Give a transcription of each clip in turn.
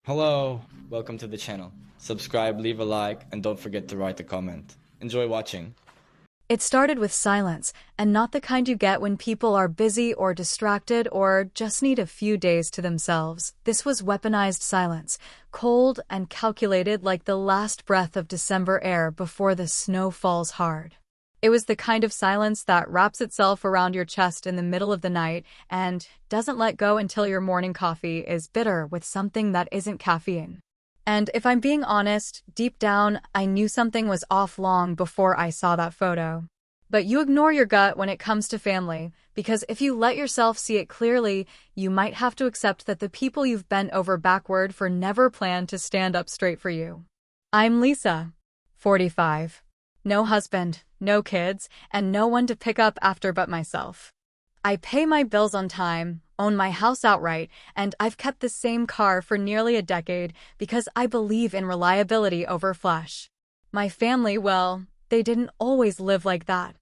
Hello, welcome to the channel. Subscribe, leave a like, and don't forget to write a comment. Enjoy watching. It started with silence, and not the kind you get when people are busy or distracted or just need a few days to themselves. This was weaponized silence, cold and calculated like the last breath of December air before the snow falls hard. It was the kind of silence that wraps itself around your chest in the middle of the night and doesn't let go until your morning coffee is bitter with something that isn't caffeine. And if I'm being honest, deep down, I knew something was off long before I saw that photo. But you ignore your gut when it comes to family, because if you let yourself see it clearly, you might have to accept that the people you've bent over backward for never planned to stand up straight for you. I'm Lisa, 45. No husband, no kids, and no one to pick up after but myself. I pay my bills on time, own my house outright, and I've kept the same car for nearly a decade because I believe in reliability over flash. My family, well, they didn't always live like that.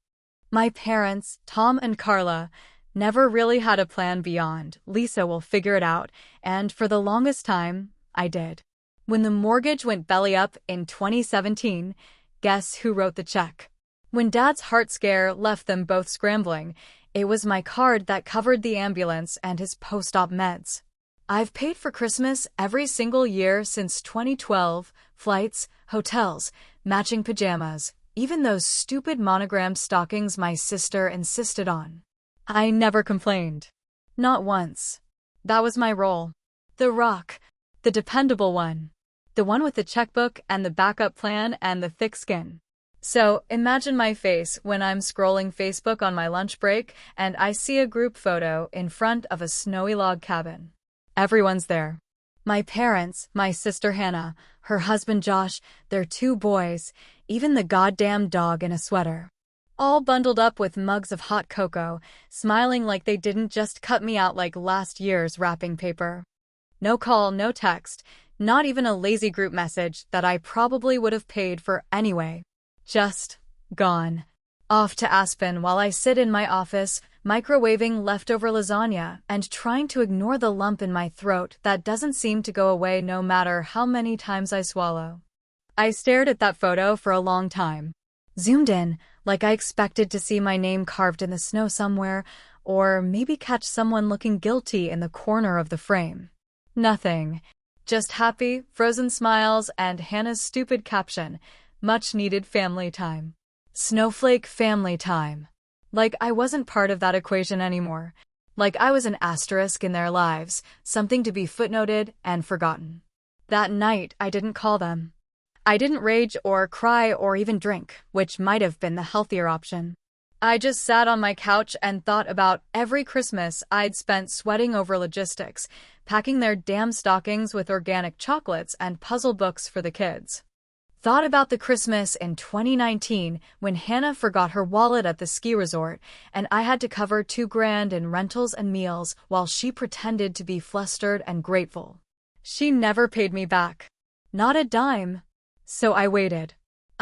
My parents, Tom and Carla, never really had a plan beyond Lisa will figure it out, and for the longest time, I did. When the mortgage went belly up in 2017, guess who wrote the check? When Dad's heart scare left them both scrambling, it was my card that covered the ambulance and his post-op meds. I've paid for Christmas every single year since 2012, flights, hotels, matching pajamas, even those stupid monogrammed stockings my sister insisted on. I never complained. Not once. That was my role. The rock. The dependable one. The one with the checkbook and the backup plan and the thick skin. So, imagine my face when I'm scrolling Facebook on my lunch break and I see a group photo in front of a snowy log cabin. Everyone's there. My parents, my sister Hannah, her husband Josh, their two boys, even the goddamn dog in a sweater. All bundled up with mugs of hot cocoa, smiling like they didn't just cut me out like last year's wrapping paper. No call, no text, not even a lazy group message that I probably would have paid for anyway. Just gone. Off to Aspen while I sit in my office, microwaving leftover lasagna and trying to ignore the lump in my throat that doesn't seem to go away no matter how many times I swallow. I stared at that photo for a long time. Zoomed in, like I expected to see my name carved in the snow somewhere, or maybe catch someone looking guilty in the corner of the frame. Nothing. Just happy, frozen smiles and Hannah's stupid caption, much-needed family time. Snowflake family time. Like I wasn't part of that equation anymore. Like I was an asterisk in their lives, something to be footnoted and forgotten. That night, I didn't call them. I didn't rage or cry or even drink, which might have been the healthier option. I just sat on my couch and thought about every Christmas I'd spent sweating over logistics, packing their damn stockings with organic chocolates and puzzle books for the kids. Thought about the Christmas in 2019 when Hannah forgot her wallet at the ski resort and I had to cover $2,000 in rentals and meals while she pretended to be flustered and grateful. She never paid me back. Not a dime. So I waited.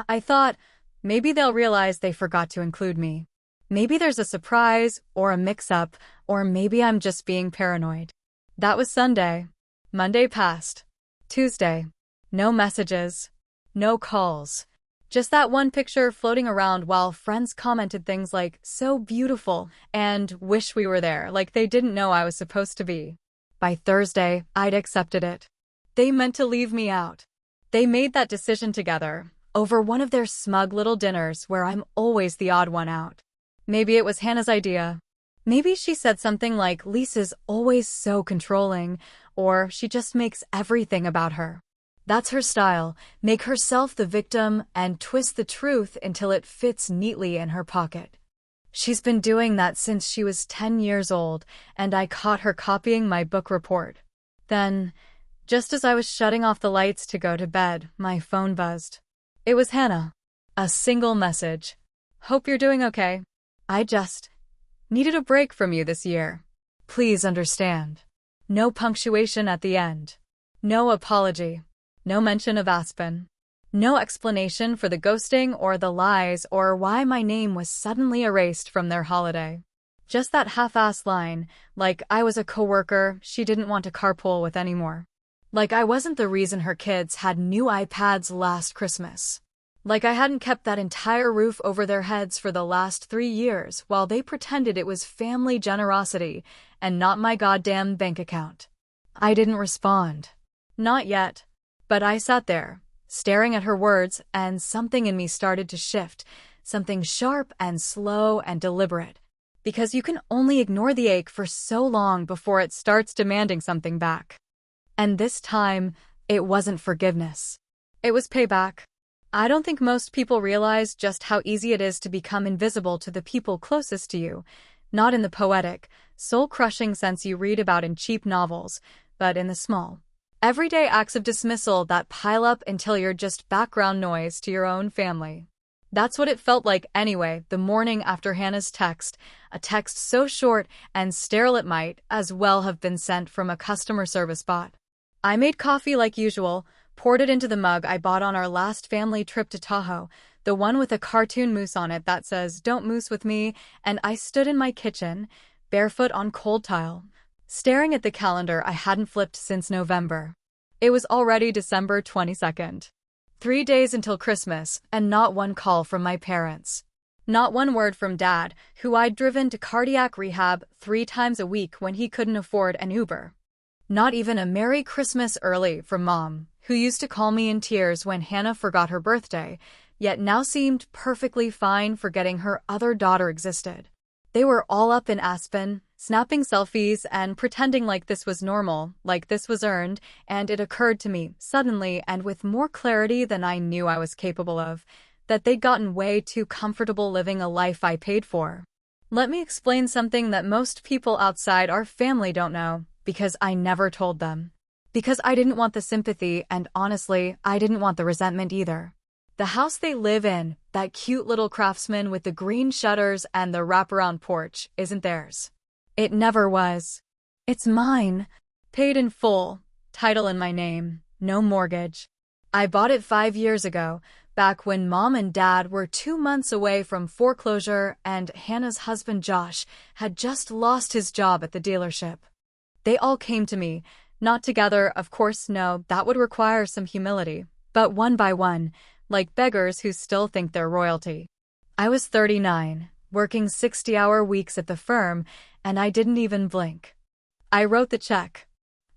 I thought, maybe they'll realize they forgot to include me. Maybe there's a surprise or a mix-up, or maybe I'm just being paranoid. That was Sunday. Monday passed. Tuesday. No messages. No calls. Just that one picture floating around while friends commented things like, so beautiful, and wish we were there, like they didn't know I was supposed to be. By Thursday, I'd accepted it. They meant to leave me out. They made that decision together, over one of their smug little dinners where I'm always the odd one out. Maybe it was Hannah's idea. Maybe she said something like, Lisa's always so controlling, or she just makes everything about her. That's her style, make herself the victim and twist the truth until it fits neatly in her pocket. She's been doing that since she was 10 years old, and I caught her copying my book report. Then, just as I was shutting off the lights to go to bed, my phone buzzed. It was Hannah. A single message. Hope you're doing okay. I just needed a break from you this year. Please understand. No punctuation at the end. No apology. No mention of Aspen. No explanation for the ghosting or the lies or why my name was suddenly erased from their holiday. Just that half-assed line, like I was a coworker she didn't want to carpool with anymore. Like I wasn't the reason her kids had new iPads last Christmas. Like I hadn't kept that entire roof over their heads for the last 3 years while they pretended it was family generosity and not my goddamn bank account. I didn't respond. Not yet. But I sat there, staring at her words, and something in me started to shift, something sharp and slow and deliberate. Because you can only ignore the ache for so long before it starts demanding something back. And this time, it wasn't forgiveness. It was payback. I don't think most people realize just how easy it is to become invisible to the people closest to you, not in the poetic, soul-crushing sense you read about in cheap novels, but in the small, everyday acts of dismissal that pile up until you're just background noise to your own family. That's what it felt like anyway, the morning after Hannah's text, a text so short and sterile it might as well have been sent from a customer service bot. I made coffee like usual, poured it into the mug I bought on our last family trip to Tahoe, the one with a cartoon moose on it that says, "Don't moose with me," and I stood in my kitchen, barefoot on cold tile, staring at the calendar I hadn't flipped since November. It was already December 22nd. 3 days until Christmas, and not one call from my parents. Not one word from Dad, who I'd driven to cardiac rehab 3 times a week when he couldn't afford an Uber. Not even a Merry Christmas early from Mom, who used to call me in tears when Hannah forgot her birthday, yet now seemed perfectly fine forgetting her other daughter existed. They were all up in Aspen, snapping selfies and pretending like this was normal, like this was earned, and it occurred to me, suddenly and with more clarity than I knew I was capable of, that they'd gotten way too comfortable living a life I paid for. Let me explain something that most people outside our family don't know, because I never told them. Because I didn't want the sympathy, and honestly, I didn't want the resentment either. The house they live in, that cute little craftsman with the green shutters and the wraparound porch, isn't theirs. It never was. It's mine. Paid in full. Title in my name. No mortgage. I bought it 5 years ago, back when Mom and Dad were 2 months away from foreclosure and Hannah's husband Josh had just lost his job at the dealership. They all came to me, not together, of course, no, that would require some humility, but one by one, like beggars who still think they're royalty. I was 39, working 60-hour weeks at the firm, and I didn't even blink. I wrote the check.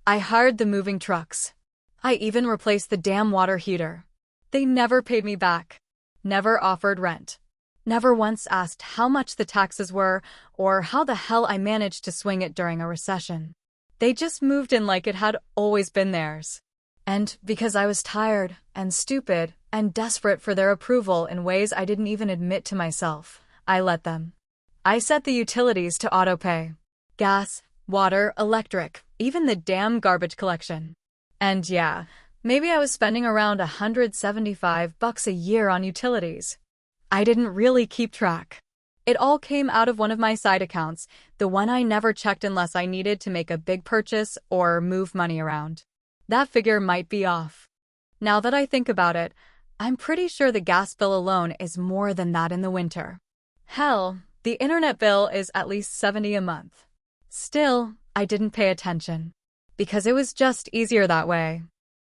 I hired the moving trucks. I even replaced the damn water heater. They never paid me back. Never offered rent. Never once asked how much the taxes were or how the hell I managed to swing it during a recession. They just moved in like it had always been theirs. And because I was tired and stupid and desperate for their approval in ways I didn't even admit to myself, I let them. I set the utilities to autopay. Gas, water, electric, even the damn garbage collection. And yeah, maybe I was spending around $175 a year on utilities. I didn't really keep track. It all came out of one of my side accounts, the one I never checked unless I needed to make a big purchase or move money around. That figure might be off. Now that I think about it, I'm pretty sure the gas bill alone is more than that in the winter. Hell, the internet bill is at least $70 a month. Still, I didn't pay attention. Because it was just easier that way.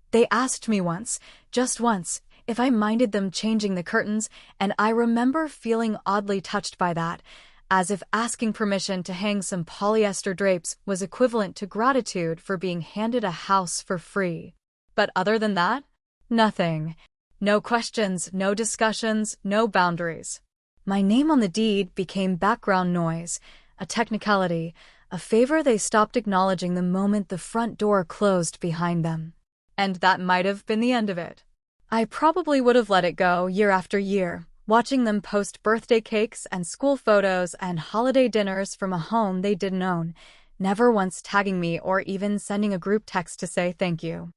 They asked me once, just once, if I minded them changing the curtains, and I remember feeling oddly touched by that, as if asking permission to hang some polyester drapes was equivalent to gratitude for being handed a house for free. But other than that, nothing. No questions, no discussions, no boundaries. My name on the deed became background noise, a technicality, a favor they stopped acknowledging the moment the front door closed behind them. And that might have been the end of it. I probably would have let it go year after year, watching them post birthday cakes and school photos and holiday dinners from a home they didn't own, never once tagging me or even sending a group text to say thank you.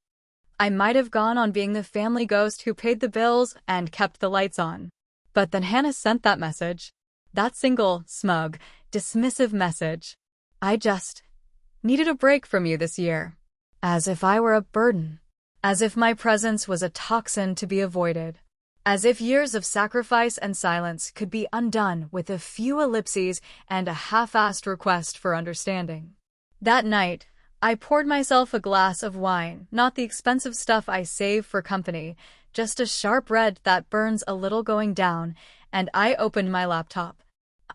I might have gone on being the family ghost who paid the bills and kept the lights on. But then Hannah sent that message. That single, smug, dismissive message. I just needed a break from you this year. As if I were a burden. As if my presence was a toxin to be avoided. As if years of sacrifice and silence could be undone with a few ellipses and a half-assed request for understanding. That night, I poured myself a glass of wine, not the expensive stuff I save for company, just a sharp red that burns a little going down, and I opened my laptop.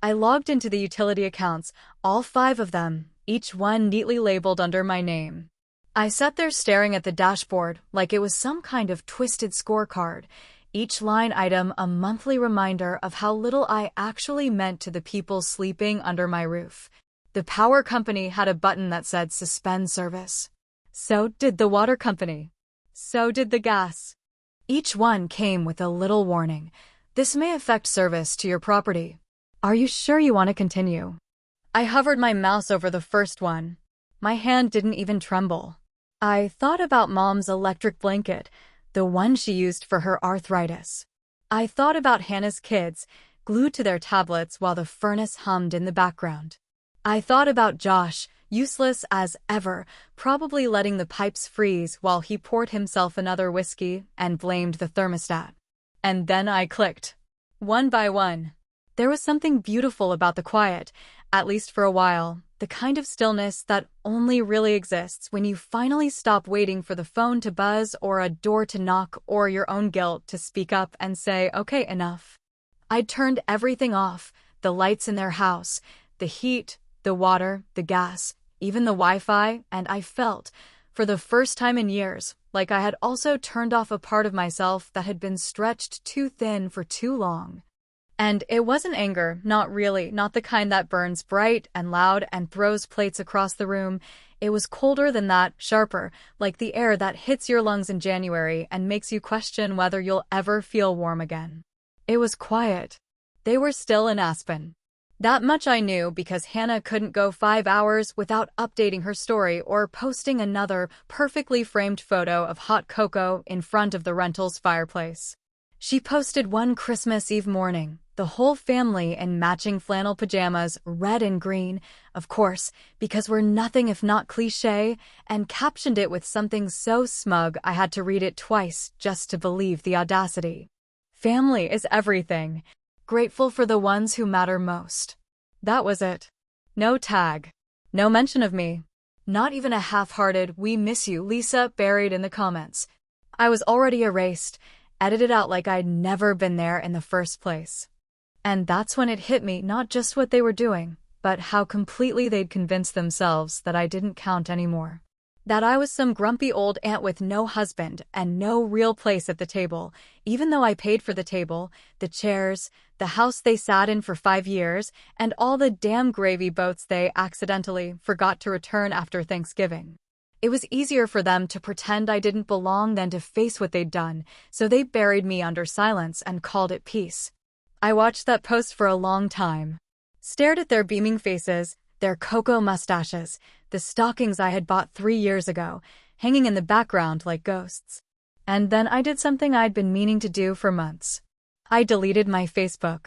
I logged into the utility accounts, all 5 of them, each one neatly labeled under my name. I sat there staring at the dashboard like it was some kind of twisted scorecard, each line item a monthly reminder of how little I actually meant to the people sleeping under my roof. The power company had a button that said suspend service. So did the water company. So did the gas. Each one came with a little warning. This may affect service to your property. Are you sure you want to continue? I hovered my mouse over the first one. My hand didn't even tremble. I thought about Mom's electric blanket, the one she used for her arthritis. I thought about Hannah's kids, glued to their tablets while the furnace hummed in the background. I thought about Josh, useless as ever, probably letting the pipes freeze while he poured himself another whiskey and blamed the thermostat. And then I clicked. One by one. There was something beautiful about the quiet, at least for a while, the kind of stillness that only really exists when you finally stop waiting for the phone to buzz or a door to knock or your own guilt to speak up and say, okay, enough. I'd turned everything off, the lights in their house, the heat, the water, the gas, even the Wi-Fi, and I felt, for the first time in years, like I had also turned off a part of myself that had been stretched too thin for too long. And it wasn't anger, not really, not the kind that burns bright and loud and throws plates across the room. It was colder than that, sharper, like the air that hits your lungs in January and makes you question whether you'll ever feel warm again. It was quiet. They were still in Aspen. That much I knew because Hannah couldn't go 5 hours without updating her story or posting another perfectly framed photo of hot cocoa in front of the rental's fireplace. She posted one Christmas Eve morning, the whole family in matching flannel pajamas, red and green, of course, because we're nothing if not cliché, and captioned it with something so smug I had to read it twice just to believe the audacity. Family is everything. Grateful for the ones who matter most. That was it. No tag. No mention of me. Not even a half-hearted, we miss you, Lisa, buried in the comments. I was already erased, edited out like I'd never been there in the first place. And that's when it hit me not just what they were doing, but how completely they'd convinced themselves that I didn't count anymore. That I was some grumpy old aunt with no husband and no real place at the table, even though I paid for the table, the chairs, the house they sat in for 5 years, and all the damn gravy boats they accidentally forgot to return after Thanksgiving. It was easier for them to pretend I didn't belong than to face what they'd done, so they buried me under silence and called it peace. I watched that post for a long time. Stared at their beaming faces, their cocoa mustaches, the stockings I had bought 3 years ago, hanging in the background like ghosts. And then I did something I'd been meaning to do for months. I deleted my Facebook.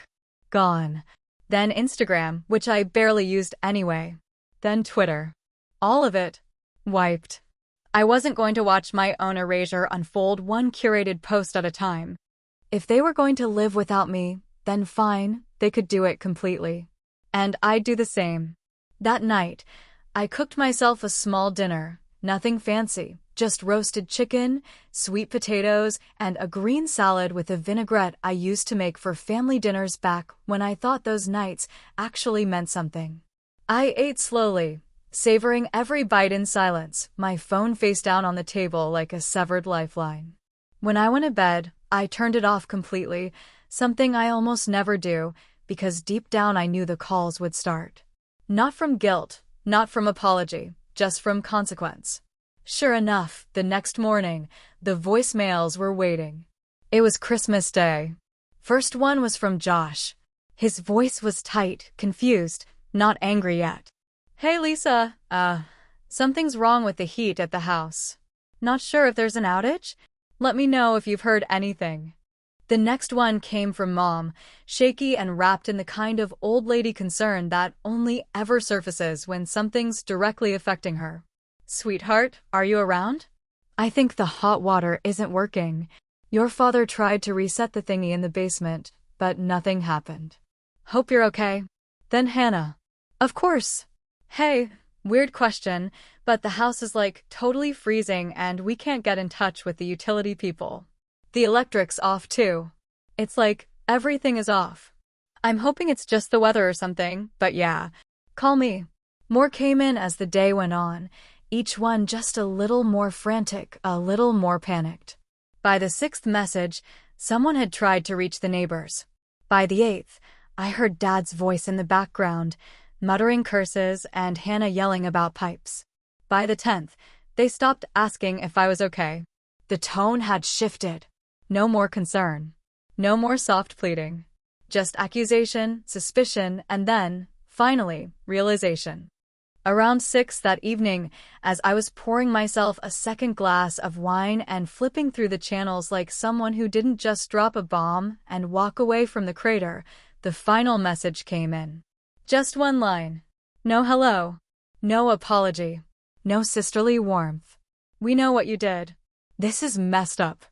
Gone. Then Instagram, which I barely used anyway. Then Twitter. All of it. Wiped. I wasn't going to watch my own erasure unfold one curated post at a time. If they were going to live without me, then fine, they could do it completely. And I'd do the same. That night, I cooked myself a small dinner, nothing fancy, just roasted chicken, sweet potatoes, and a green salad with a vinaigrette I used to make for family dinners back when I thought those nights actually meant something. I ate slowly, savoring every bite in silence, my phone face down on the table like a severed lifeline. When I went to bed, I turned it off completely, something I almost never do, because deep down I knew the calls would start. Not from guilt, not from apology, just from consequence. Sure enough, the next morning, the voicemails were waiting. It was Christmas Day. First one was from Josh. His voice was tight, confused, not angry yet. Hey Lisa, something's wrong with the heat at the house. Not sure if there's an outage? Let me know if you've heard anything. The next one came from Mom, shaky and wrapped in the kind of old lady concern that only ever surfaces when something's directly affecting her. Sweetheart, are you around? I think the hot water isn't working. Your father tried to reset the thingy in the basement, but nothing happened. Hope you're okay. Then Hannah. Of course. Hey, weird question, But the house is like totally freezing and we can't get in touch with the utility people. The electric's off too. It's like everything is off. I'm hoping it's just the weather or something, but yeah, call me. More came in as the day went on, each one just a little more frantic, a little more panicked. By the sixth message, someone had tried to reach the neighbors. By the eighth, I heard Dad's voice in the background, muttering curses and Hannah yelling about pipes. By the 10th, they stopped asking if I was okay. The tone had shifted. No more concern. No more soft pleading. Just accusation, suspicion, and then, finally, realization. Around 6 that evening, as I was pouring myself a second glass of wine and flipping through the channels like someone who didn't just drop a bomb and walk away from the crater, the final message came in. Just one line. No hello. No apology. No sisterly warmth. We know what you did. This is messed up.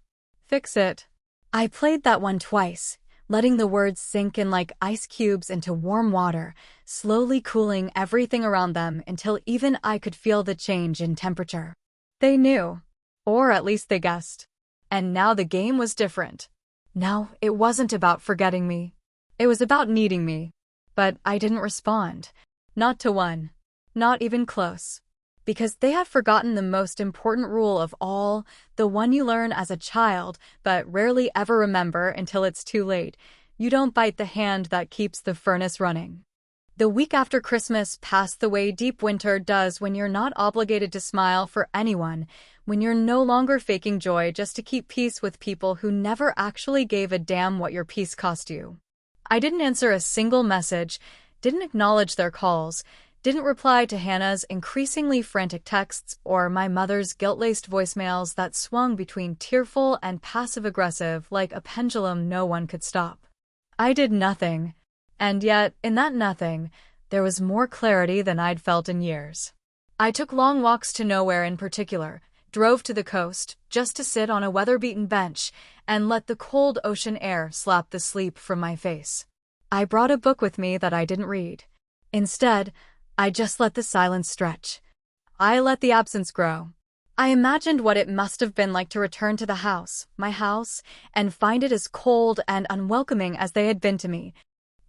Fix it. I played that one twice, letting the words sink in like ice cubes into warm water, slowly cooling everything around them until even I could feel the change in temperature. They knew. Or at least they guessed. And now the game was different. No, it wasn't about forgetting me. It was about needing me. But I didn't respond. Not to one. Not even close. Because they had forgotten the most important rule of all, the one you learn as a child, but rarely ever remember until it's too late. You don't bite the hand that keeps the furnace running. The week after Christmas passed the way deep winter does when you're not obligated to smile for anyone, when you're no longer faking joy just to keep peace with people who never actually gave a damn what your peace cost you. I didn't answer a single message, didn't acknowledge their calls, didn't reply to Hannah's increasingly frantic texts or my mother's guilt-laced voicemails that swung between tearful and passive-aggressive like a pendulum no one could stop. I did nothing, and yet, in that nothing, there was more clarity than I'd felt in years. I took long walks to nowhere in particular, drove to the coast, just to sit on a weather-beaten bench and let the cold ocean air slap the sleep from my face. I brought a book with me that I didn't read. Instead, I just let the silence stretch. I let the absence grow. I imagined what it must have been like to return to the house, my house, and find it as cold and unwelcoming as they had been to me.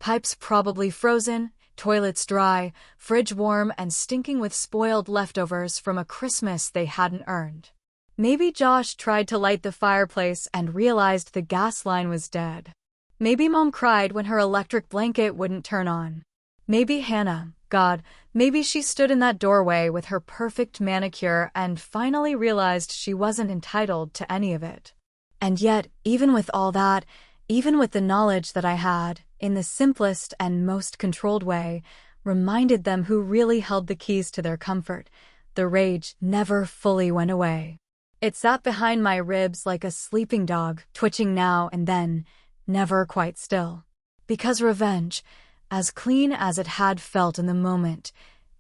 Pipes probably frozen, toilets dry, fridge warm and stinking with spoiled leftovers from a Christmas they hadn't earned. Maybe Josh tried to light the fireplace and realized the gas line was dead. Maybe Mom cried when her electric blanket wouldn't turn on. Maybe Hannah, God, maybe she stood in that doorway with her perfect manicure and finally realized she wasn't entitled to any of it. And yet, even with all that, even with the knowledge that I had, in the simplest and most controlled way, reminded them who really held the keys to their comfort, the rage never fully went away. It sat behind my ribs like a sleeping dog, twitching now and then, never quite still. Because revenge, as clean as it had felt in the moment,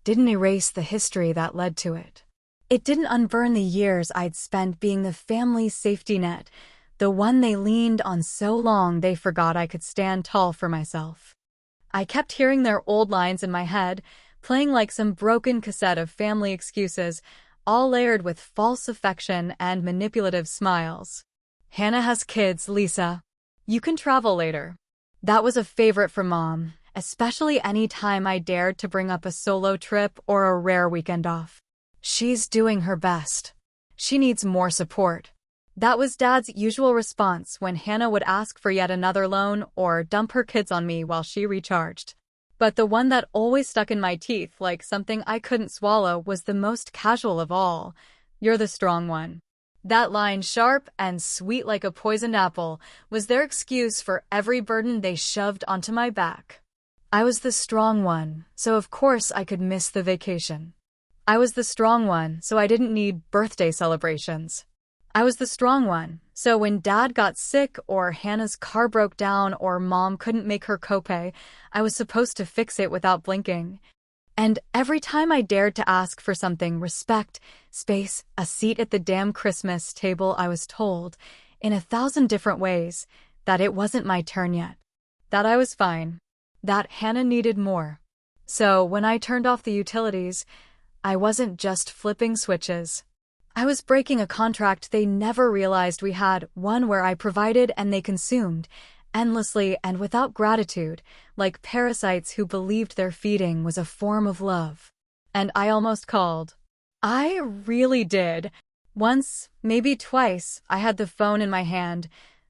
didn't erase the history that led to it. It didn't unburn the years I'd spent being the family's safety net, the one they leaned on so long they forgot I could stand tall for myself. I kept hearing their old lines in my head, playing like some broken cassette of family excuses, all layered with false affection and manipulative smiles. Hannah has kids, Lisa. You can travel later. That was a favorite for Mom, especially any time I dared to bring up a solo trip or a rare weekend off. She's doing her best. She needs more support. That was Dad's usual response when Hannah would ask for yet another loan or dump her kids on me while she recharged. But the one that always stuck in my teeth like something I couldn't swallow was the most casual of all. You're the strong one. That line, sharp and sweet like a poisoned apple, was their excuse for every burden they shoved onto my back. I was the strong one, so of course I could miss the vacation. I was the strong one, so I didn't need birthday celebrations. I was the strong one, so when Dad got sick or Hannah's car broke down or Mom couldn't make her copay, I was supposed to fix it without blinking. And every time I dared to ask for something, respect, space, a seat at the damn Christmas table, I was told, in 1,000 different ways, that it wasn't my turn yet. That I was fine. That Hannah needed more. So when I turned off the utilities, I wasn't just flipping switches. I was breaking a contract they never realized we had, one where I provided and they consumed, endlessly and without gratitude, like parasites who believed their feeding was a form of love. And I almost called. I really did. Once, maybe twice, I had the phone in my hand,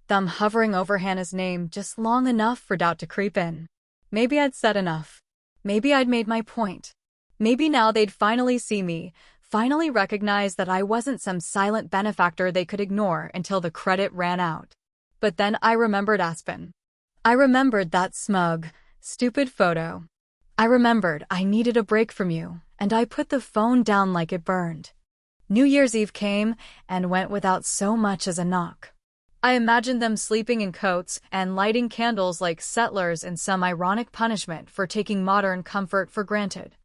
thumb hovering over Hannah's name just long enough for doubt to creep in. Maybe I'd said enough. Maybe I'd made my point. Maybe now they'd finally see me, finally recognize that I wasn't some silent benefactor they could ignore until the credit ran out. But then I remembered Aspen. I remembered that smug, stupid photo. I remembered I needed a break from you, and I put the phone down like it burned. New Year's Eve came and went without so much as a knock. I imagined them sleeping in coats and lighting candles like settlers in some ironic punishment for taking modern comfort for granted.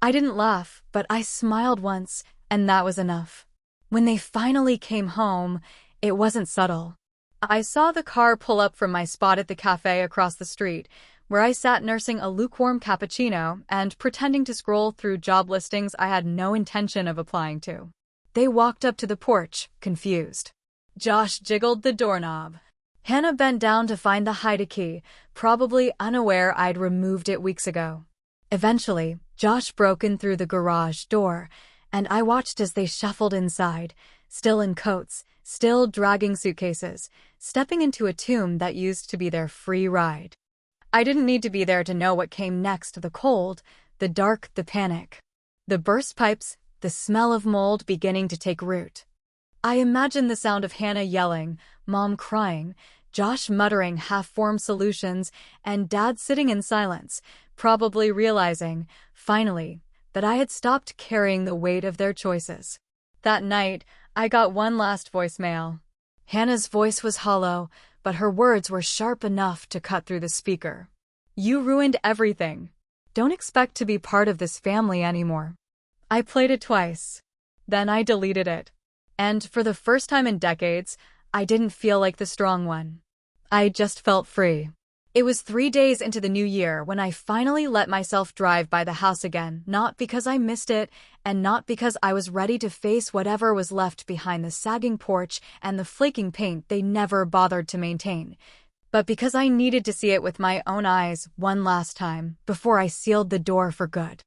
I didn't laugh, but I smiled once, and that was enough. When they finally came home, it wasn't subtle. I saw the car pull up from my spot at the cafe across the street, where I sat nursing a lukewarm cappuccino and pretending to scroll through job listings I had no intention of applying to. They walked up to the porch, confused. Josh jiggled the doorknob. Hannah bent down to find the hide key, probably unaware I'd removed it weeks ago. Eventually, Josh broke in through the garage door, and I watched as they shuffled inside, still in coats, still dragging suitcases, stepping into a tomb that used to be their free ride. I didn't need to be there to know what came next: the cold, the dark, the panic. The burst pipes, the smell of mold beginning to take root. I imagined the sound of Hannah yelling, Mom crying, Josh muttering half-formed solutions, and Dad sitting in silence, probably realizing, finally, that I had stopped carrying the weight of their choices. That night, I got one last voicemail. Hannah's voice was hollow, but her words were sharp enough to cut through the speaker. You ruined everything. Don't expect to be part of this family anymore. I played it twice. Then I deleted it. And for the first time in decades, I didn't feel like the strong one. I just felt free. It was 3 days into the new year when I finally let myself drive by the house again, not because I missed it, and not because I was ready to face whatever was left behind the sagging porch and the flaking paint they never bothered to maintain, but because I needed to see it with my own eyes one last time before I sealed the door for good.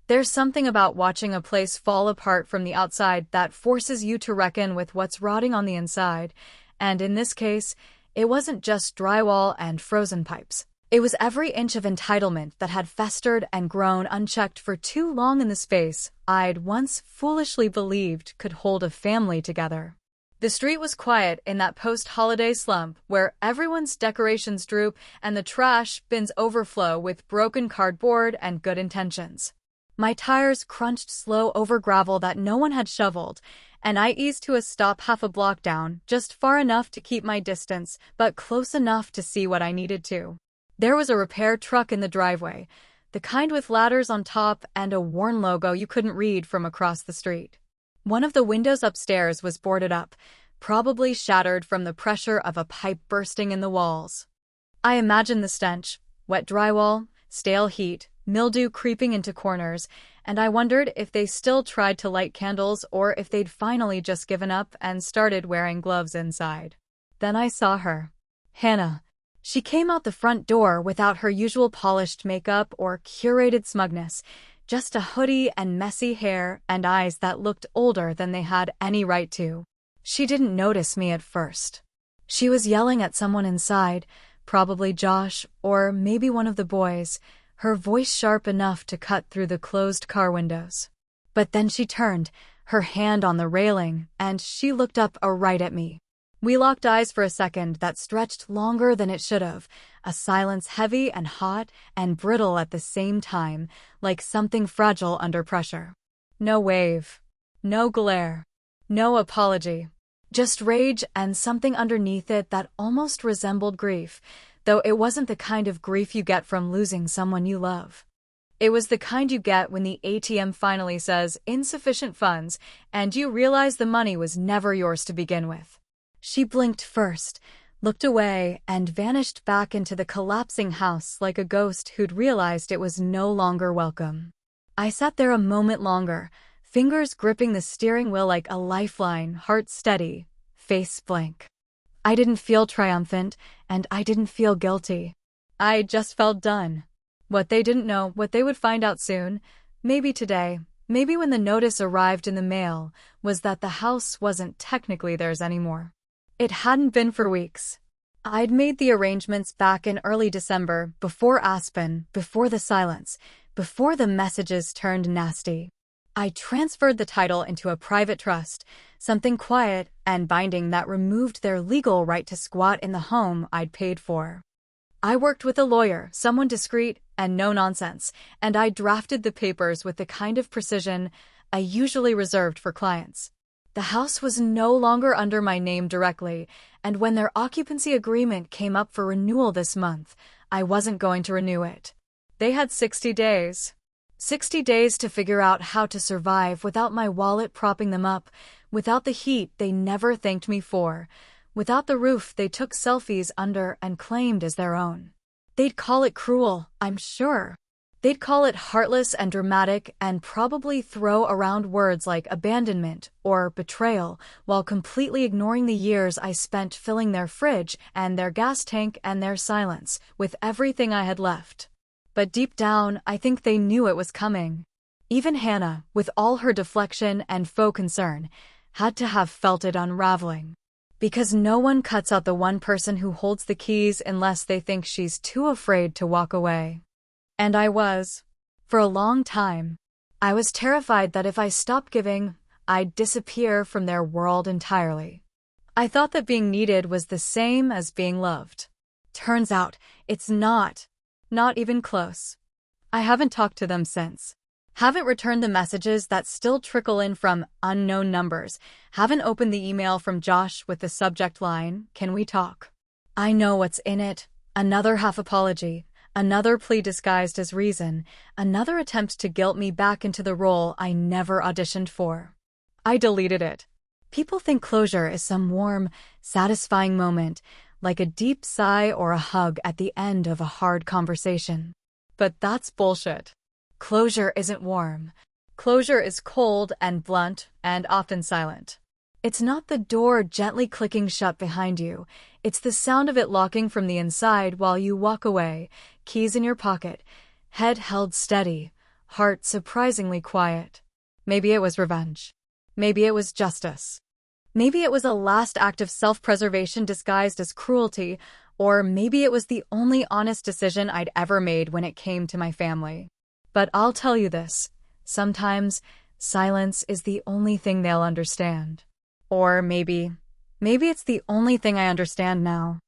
There's something about watching a place fall apart from the outside that forces you to reckon with what's rotting on the inside, and in this case, it wasn't just drywall and frozen pipes. It was every inch of entitlement that had festered and grown unchecked for too long in the space I'd once foolishly believed could hold a family together. The street was quiet in that post-holiday slump where everyone's decorations droop and the trash bins overflow with broken cardboard and good intentions. My tires crunched slow over gravel that no one had shoveled, and I eased to a stop half a block down, just far enough to keep my distance, but close enough to see what I needed to. There was a repair truck in the driveway, the kind with ladders on top and a worn logo you couldn't read from across the street. One of the windows upstairs was boarded up, probably shattered from the pressure of a pipe bursting in the walls. I imagined the stench: wet drywall, stale heat, mildew creeping into corners, and I wondered if they still tried to light candles or if they'd finally just given up and started wearing gloves inside. Then I saw her. Hannah. She came out the front door without her usual polished makeup or curated smugness, just a hoodie and messy hair and eyes that looked older than they had any right to. She didn't notice me at first. She was yelling at someone inside, probably Josh or maybe one of the boys, her voice sharp enough to cut through the closed car windows. But then she turned, her hand on the railing, and she looked up right at me. We locked eyes for a second that stretched longer than it should have, a silence heavy and hot and brittle at the same time, like something fragile under pressure. No wave. No glare. No apology. Just rage and something underneath it that almost resembled grief, though it wasn't the kind of grief you get from losing someone you love. It was the kind you get when the ATM finally says insufficient funds and you realize the money was never yours to begin with. She blinked first, looked away, and vanished back into the collapsing house like a ghost who'd realized it was no longer welcome. I sat there a moment longer, fingers gripping the steering wheel like a lifeline, heart steady, face blank. I didn't feel triumphant, and I didn't feel guilty. I just felt done. What they didn't know, what they would find out soon, maybe today, maybe when the notice arrived in the mail, was that the house wasn't technically theirs anymore. It hadn't been for weeks. I'd made the arrangements back in early December, before Aspen, before the silence, before the messages turned nasty. I transferred the title into a private trust, something quiet and binding that removed their legal right to squat in the home I'd paid for. I worked with a lawyer, someone discreet and no nonsense, and I drafted the papers with the kind of precision I usually reserved for clients. The house was no longer under my name directly, and when their occupancy agreement came up for renewal this month, I wasn't going to renew it. They had 60 days. 60 days to figure out how to survive without my wallet propping them up, without the heat they never thanked me for, without the roof they took selfies under and claimed as their own. They'd call it cruel, I'm sure. They'd call it heartless and dramatic and probably throw around words like abandonment or betrayal while completely ignoring the years I spent filling their fridge and their gas tank and their silence with everything I had left. But deep down, I think they knew it was coming. Even Hannah, with all her deflection and faux concern, had to have felt it unraveling. Because no one cuts out the one person who holds the keys unless they think she's too afraid to walk away. And I was. For a long time. I was terrified that if I stopped giving, I'd disappear from their world entirely. I thought that being needed was the same as being loved. Turns out, it's not. Not even close. I haven't talked to them since. Haven't returned the messages that still trickle in from unknown numbers. Haven't opened the email from Josh with the subject line, "Can we talk?" I know what's in it. Another half apology. Another plea disguised as reason, another attempt to guilt me back into the role I never auditioned for. I deleted it. People think closure is some warm, satisfying moment, like a deep sigh or a hug at the end of a hard conversation. But that's bullshit. Closure isn't warm. Closure is cold and blunt and often silent. It's not the door gently clicking shut behind you. It's the sound of it locking from the inside while you walk away, keys in your pocket, head held steady, heart surprisingly quiet. Maybe it was revenge. Maybe it was justice. Maybe it was a last act of self-preservation disguised as cruelty, or maybe it was the only honest decision I'd ever made when it came to my family. But I'll tell you this, sometimes silence is the only thing they'll understand. Or maybe it's the only thing I understand now.